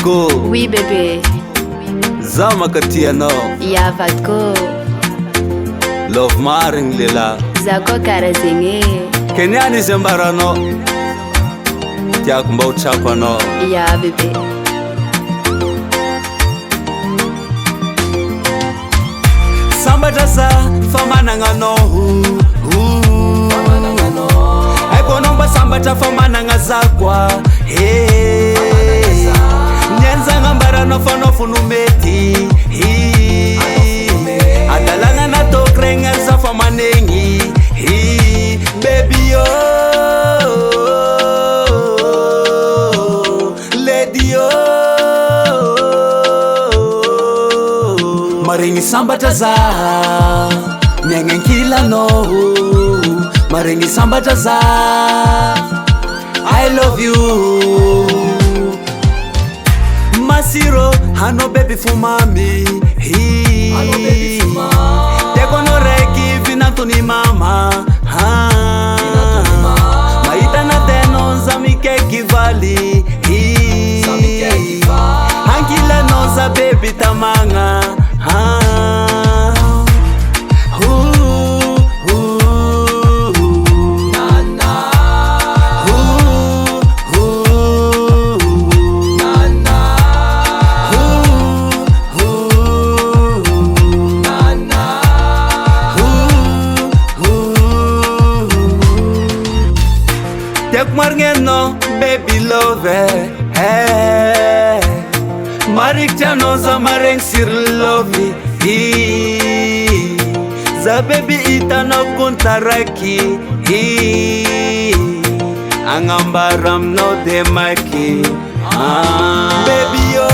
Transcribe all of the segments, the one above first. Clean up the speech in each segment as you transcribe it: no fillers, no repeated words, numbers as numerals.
Vatko. Oui bébé. Zama Katiano. Ya Vatko. Love Maring Lila. Zako Karazinge. Kenyani Zembarano. Tiakumba Uchapano. Ya bébé. Samba Jasa, Famana Ngano. Aibonomba Samba Famana Ngazakwa. Hey. Nyenza ngambara no funumeti. Adalanga na tokrenga za famanengi. Baby oh, lady oh. Maringi Samba Jaza, nengen kila no. Maringi Samba Jaza, I love you. Masiro, hano baby fumami. Hano baby fumami. Teko no reki vinatuni mama. Maita na teno zamike kivali. Hankila noza baby tamanga. Tek marngeno baby love hey. Marik chano za mareng sir love za baby itano kuntaraki angambaram no demaki baby oh.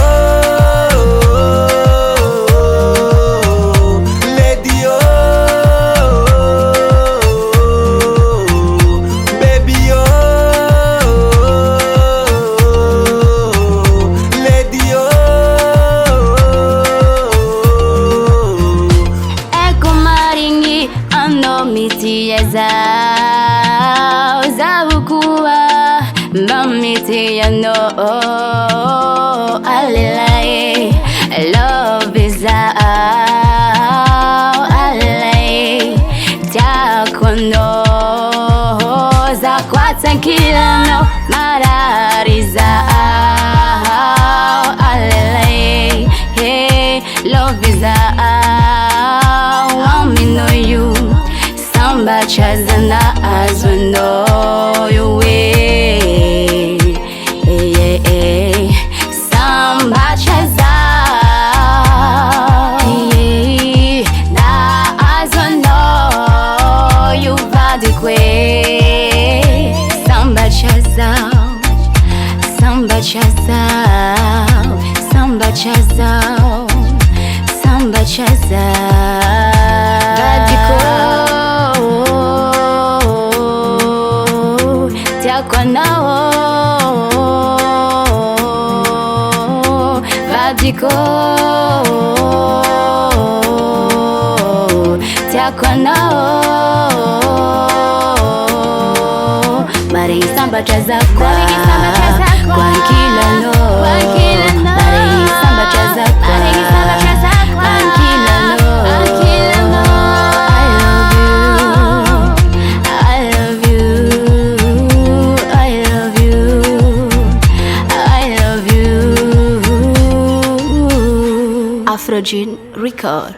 Zabukuwa mamiti ya no alilai love is alilai takono za kwatankila no marariza alilai hey love is want me know you Samba Jaza na azono you way. Samba Jaza na azono you vadikwe. Samba Jaza, Samba Jaza, Samba Jaza, Samba Jaza. Vadiko Maringi Samba Jaza kwa kila no. Maringi Samba Jaza kwa kila no. Afrogen Record.